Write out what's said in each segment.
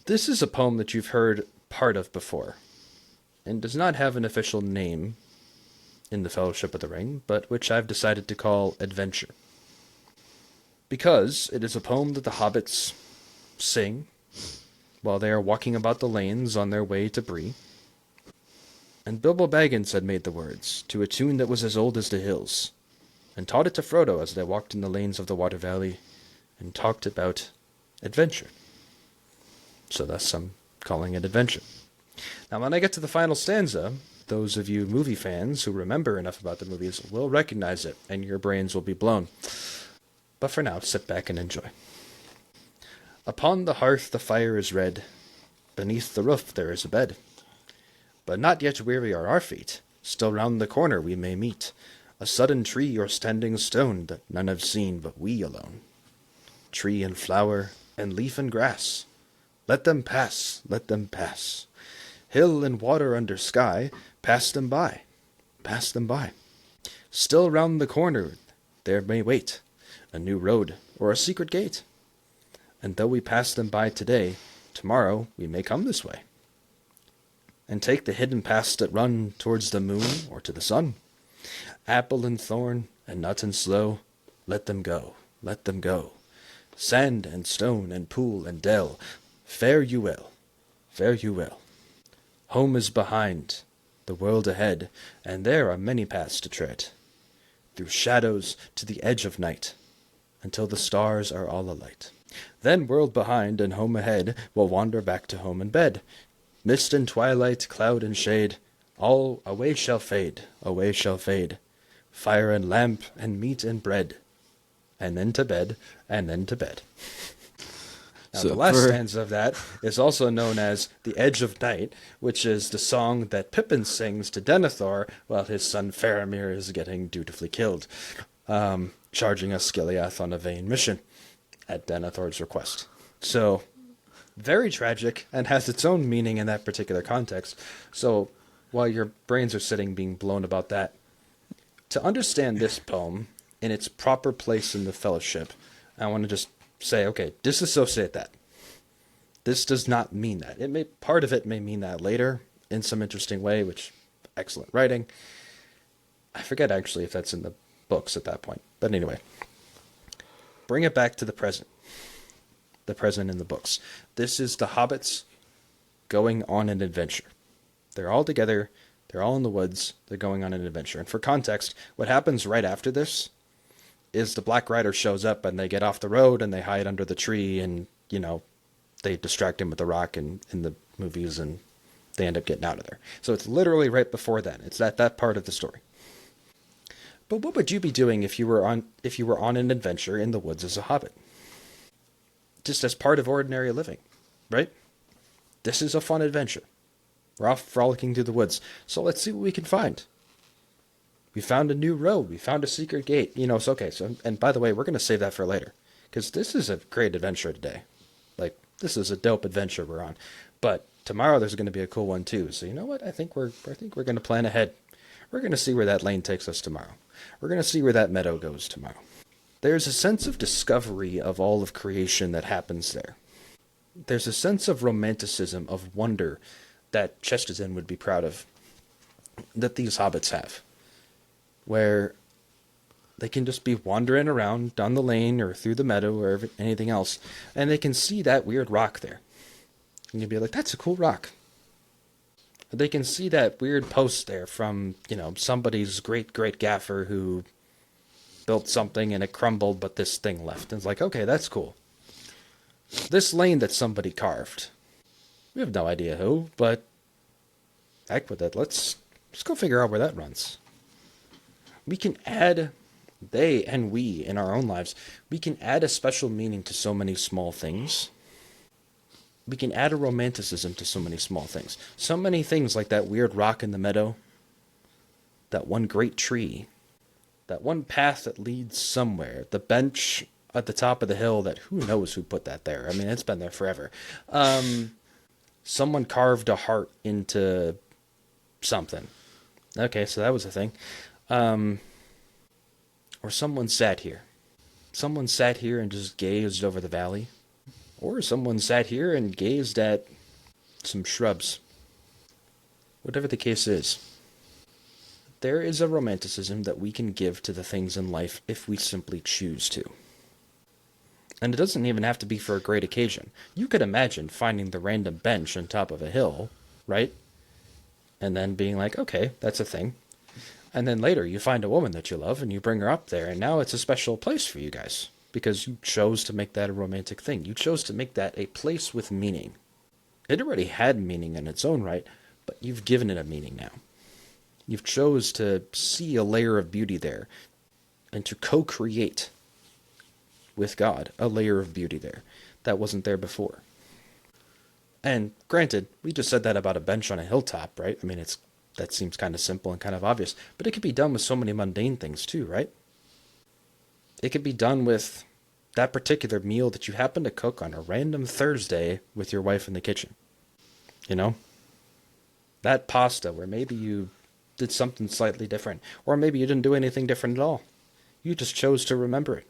This is a poem that you've heard part of before, and does not have an official name in the Fellowship of the Ring, but which I've decided to call Adventure. Because it is a poem that the hobbits sing while they are walking about the lanes on their way to Bree. And Bilbo Baggins had made the words, to a tune that was as old as the hills, and taught it to Frodo as they walked in the lanes of the Water Valley, and talked about adventure. So thus I'm calling it Adventure. Now when I get to the final stanza, those of you movie fans who remember enough about the movies will recognize it, and your brains will be blown. But for now, sit back and enjoy. Upon the hearth the fire is red, beneath the roof there is a bed. But not yet weary are our feet, still round the corner we may meet a sudden tree or standing stone that none have seen but we alone. Tree and flower, and leaf and grass, let them pass, let them pass. Hill and water under sky, pass them by, pass them by. Still round the corner there may wait a new road or a secret gate. And though we pass them by today, tomorrow we may come this way, and take the hidden paths that run towards the moon or to the sun. Apple and thorn, and nut and sloe, let them go, let them go. Sand and stone and pool and dell, fare you well, fare you well. Home is behind, the world ahead, and there are many paths to tread, through shadows to the edge of night, until the stars are all alight. Then world behind and home ahead will wander back to home and bed. Mist and twilight, cloud and shade, all away shall fade, away shall fade. Fire and lamp and meat and bread, and then to bed, and then to bed. Now, so the last stanza of that is also known as The Edge of Night, which is the song that Pippin sings to Denethor while his son Faramir is getting dutifully killed, charging Osgiliath on a vain mission at Denethor's request. So, very tragic, and has its own meaning in that particular context. So, while your brains are sitting being blown about that, to understand this poem in its proper place in the Fellowship, I want to just say, okay, disassociate that. This does not mean that. Part of it may mean that later in some interesting way, which, excellent writing. I forget actually if that's in the books at that point. But anyway, bring it back to the present. The present in the books. This is the hobbits going on an adventure. They're all together. They're all in the woods. They're going on an adventure. And for context, what happens right after this is the Black Rider shows up and they get off the road and they hide under the tree and, they distract him with the rock in the movies and they end up getting out of there. So it's literally right before then. It's that part of the story. But what would you be doing if you were on an adventure in the woods as a hobbit? Just as part of ordinary living, right? This is a fun adventure. We're off frolicking through the woods, so let's see what we can find. We found a new road. We found a secret gate. It's okay. So, and by the way, we're going to save that for later, because this is a great adventure today. Like, this is a dope adventure we're on. But tomorrow there's going to be a cool one too. So you know what? I think we're going to plan ahead. We're going to see where that lane takes us tomorrow. We're going to see where that meadow goes tomorrow. There's a sense of discovery of all of creation that happens there. There's a sense of romanticism, of wonder, that Chesterton would be proud of, that these hobbits have, where they can just be wandering around down the lane or through the meadow or anything else, and they can see that weird rock there. And you'd be like, that's a cool rock. They can see that weird post there from, somebody's great gaffer who built something and it crumbled, but this thing left. And it's like, okay, that's cool. This lane that somebody carved. We have no idea who, but heck with it. Let's go figure out where that runs. We can add, they and we in our own lives, we can add a special meaning to so many small things. We can add a romanticism to so many small things. So many things like that weird rock in the meadow, that one great tree, that one path that leads somewhere, the bench at the top of the hill that who knows who put that there. I mean, it's been there forever. Someone carved a heart into something. Okay, so that was a thing. Or someone sat here. Someone sat here and just gazed over the valley. Or someone sat here and gazed at some shrubs. Whatever the case is, there is a romanticism that we can give to the things in life if we simply choose to. And it doesn't even have to be for a great occasion. You could imagine finding the random bench on top of a hill, right? And then being like, okay, that's a thing. And then later you find a woman that you love and you bring her up there, and now it's a special place for you guys because you chose to make that a romantic thing. You chose to make that a place with meaning. It already had meaning in its own right, but you've given it a meaning now. You've chose to see a layer of beauty there and to co-create with God a layer of beauty there that wasn't there before. And granted, we just said that about a bench on a hilltop, right? I mean, that seems kind of simple and kind of obvious, but it could be done with so many mundane things too, right? It could be done with that particular meal that you happen to cook on a random Thursday with your wife in the kitchen. You know? That pasta where maybe you did something slightly different, or maybe you didn't do anything different at all. You just chose to remember it.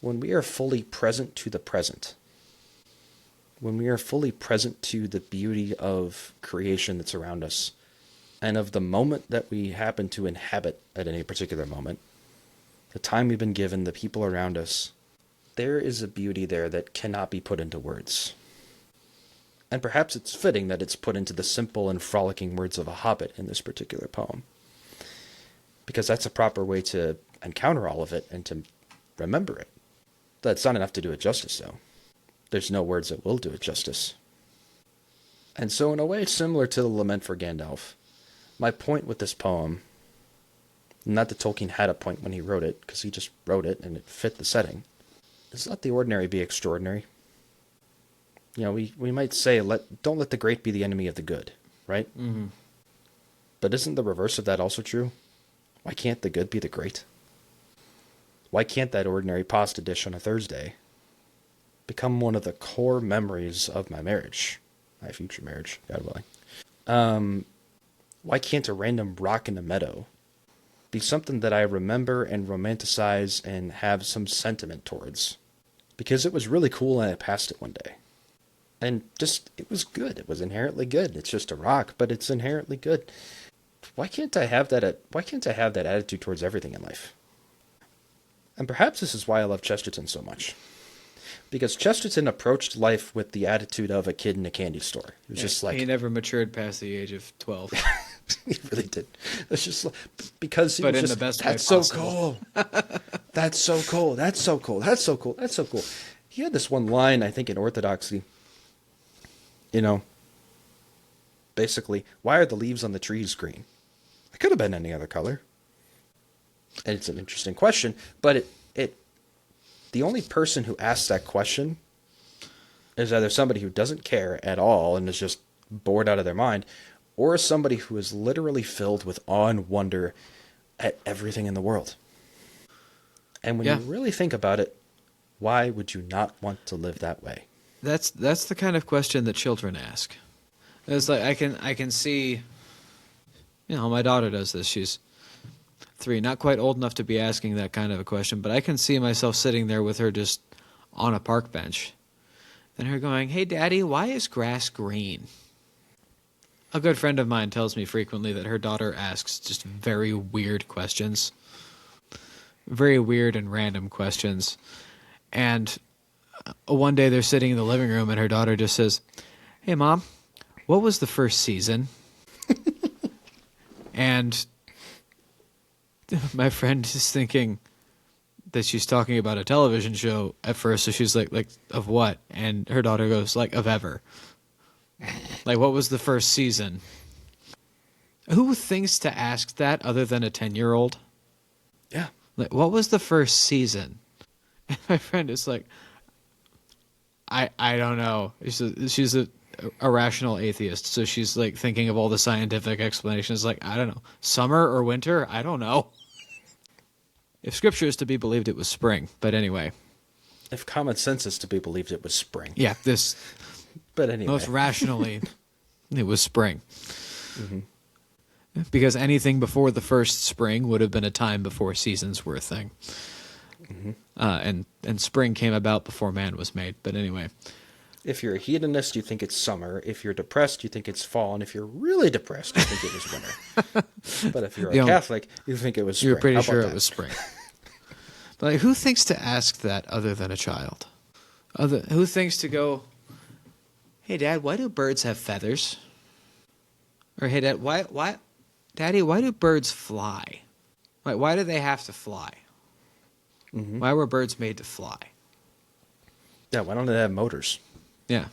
When we are fully present to the present, when we are fully present to the beauty of creation that's around us, and of the moment that we happen to inhabit at any particular moment, the time we've been given, the people around us, there is a beauty there that cannot be put into words. And perhaps it's fitting that it's put into the simple and frolicking words of a hobbit in this particular poem, because that's a proper way to encounter all of it and to remember it. That's not enough to do it justice, though. There's no words that will do it justice. And so in a way similar to the Lament for Gandalf, my point with this poem, not that Tolkien had a point when he wrote it, because he just wrote it and it fit the setting, is let the ordinary be extraordinary. You know, we might say, don't let the great be the enemy of the good, right? Mm-hmm. But isn't the reverse of that also true? Why can't the good be the great? Why can't that ordinary pasta dish on a Thursday become one of the core memories of my marriage, my future marriage, God willing? Why can't a random rock in a meadow be something that I remember and romanticize and have some sentiment towards? Because it was really cool and I passed it one day. And just, it was good. It was inherently good. It's just a rock, but it's inherently good. Why can't I have that attitude towards everything in life? And perhaps this is why I love Chesterton so much. Because Chesterton approached life with the attitude of a kid in a candy store. It was just like... He never matured past the age of 12. He really did. It's just like, because he but was in just, the best way that's so possible. cool. That's so cool. That's so cool. That's so cool. That's so cool. He had this one line, I think, in Orthodoxy. You know, basically, why are the leaves on the trees green? It could have been any other color. And it's an interesting question, but the only person who asks that question is either somebody who doesn't care at all and is just bored out of their mind, or somebody who is literally filled with awe and wonder at everything in the world. And when you really think about it, why would you not want to live that way? That's the kind of question that children ask. It's like I can see, you know, my daughter does this. She's 3, not quite old enough to be asking that kind of a question, but I can see myself sitting there with her just on a park bench. Then her going, "Hey, Daddy, why is grass green?" A good friend of mine tells me frequently that her daughter asks just very weird questions. Very weird and random questions. And one day they're sitting in the living room and her daughter just says, "Hey, Mom, what was the first season?" And my friend is thinking that she's talking about a television show at first, so she's like, of what? And her daughter goes, like, of ever. Like, what was the first season? Who thinks to ask that other than a 10-year-old? Yeah. Like, what was the first season? And my friend is like, I don't know. She's a rational atheist, so she's like thinking of all the scientific explanations. Like, I don't know, summer or winter? I don't know. If scripture is to be believed, it was spring. But anyway, if common sense is to be believed, it was spring. Yeah, this. But anyway, most rationally, it was spring. Mm-hmm. Because anything before the first spring would have been a time before seasons were a thing. And spring came about before man was made. But anyway, If you're a hedonist, you think it's summer. If you're depressed, you think it's fall. And if you're really depressed, you think it was winter. But if you're a Catholic, you think it was spring. you're pretty How sure about it that? was spring. But like, who thinks to ask that other than a child? Who thinks to go, hey, Dad, why do birds have feathers? Or, hey, Dad, Daddy, why do birds fly? Why do they have to fly? Why were birds made to fly? Yeah, why don't they have motors Yeah.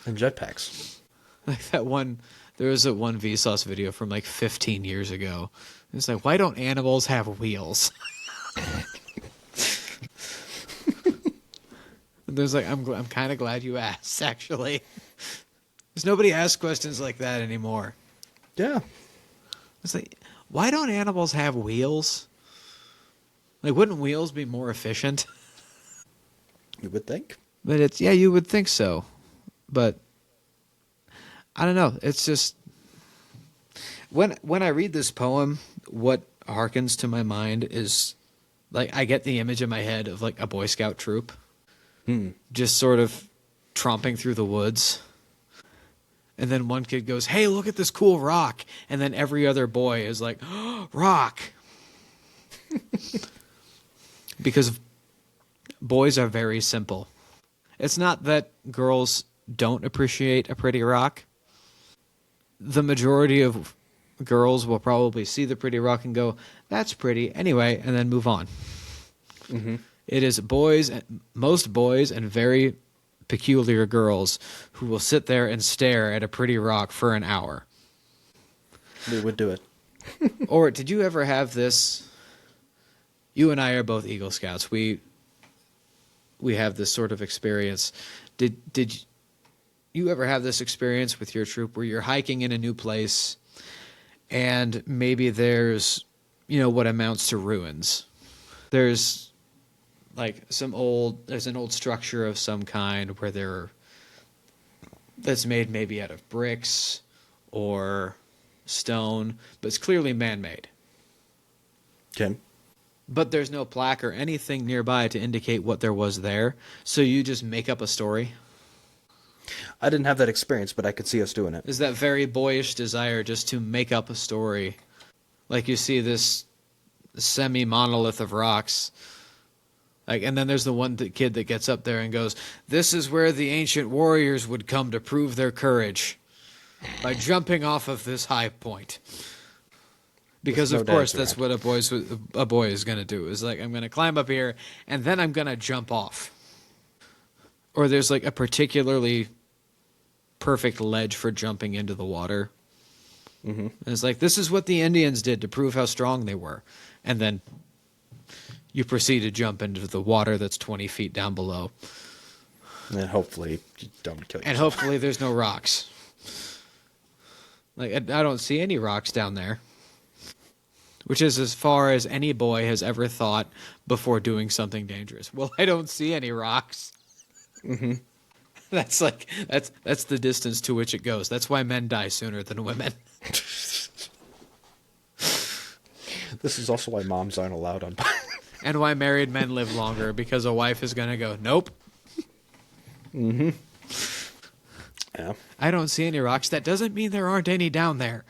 and jetpacks? Like that one, there was a one Vsauce video from like 15 years ago. It's like, why don't animals have wheels? There's like, I'm kind of glad you asked, actually. Because nobody asks questions like that anymore. Yeah. It's like, why don't animals have wheels? Like, wouldn't wheels be more efficient? You would think. But yeah, you would think so. But I don't know. It's just when I read this poem, what harkens to my mind is like I get the image in my head of like a Boy Scout troop just sort of tromping through the woods. And then one kid goes, "Hey, look at this cool rock." And then every other boy is like, "Oh, rock." Because boys are very simple. It's not that girls don't appreciate a pretty rock. The majority of girls will probably see the pretty rock and go, "That's pretty," anyway, and then move on. It is most boys and very peculiar girls who will sit there and stare at a pretty rock for an hour. They would do it. Or did you ever have this? You and I are both Eagle Scouts. We have this sort of experience. Did you ever have this experience with your troop where you're hiking in a new place and maybe there's, what amounts to ruins? There's like there's an old structure of some kind where that's made maybe out of bricks or stone, but it's clearly man-made. Okay. But there's no plaque or anything nearby to indicate what there was there, so you just make up a story. I didn't have that experience, but I could see us doing it. Is that very boyish desire just to make up a story? Like you see this semi-monolith of rocks, and then there's the one kid that gets up there and goes, "This is where the ancient warriors would come to prove their courage by jumping off of this high point." Because of course that's what a boy is going to do. Is like, I'm going to climb up here and then I'm going to jump off. Or there's like a particularly perfect ledge for jumping into the water. And it's like, this is what the Indians did to prove how strong they were. And then you proceed to jump into the water that's 20 feet down below. And hopefully you don't kill yourself. And hopefully there's no rocks. Like, I don't see any rocks down there. Which is as far as any boy has ever thought before doing something dangerous. Well, I don't see any rocks. That's the distance to which it goes. That's why men die sooner than women. This is also why moms aren't allowed on. And why married men live longer, because a wife is going to go, "Nope. Yeah. I don't see any rocks. That doesn't mean there aren't any down there."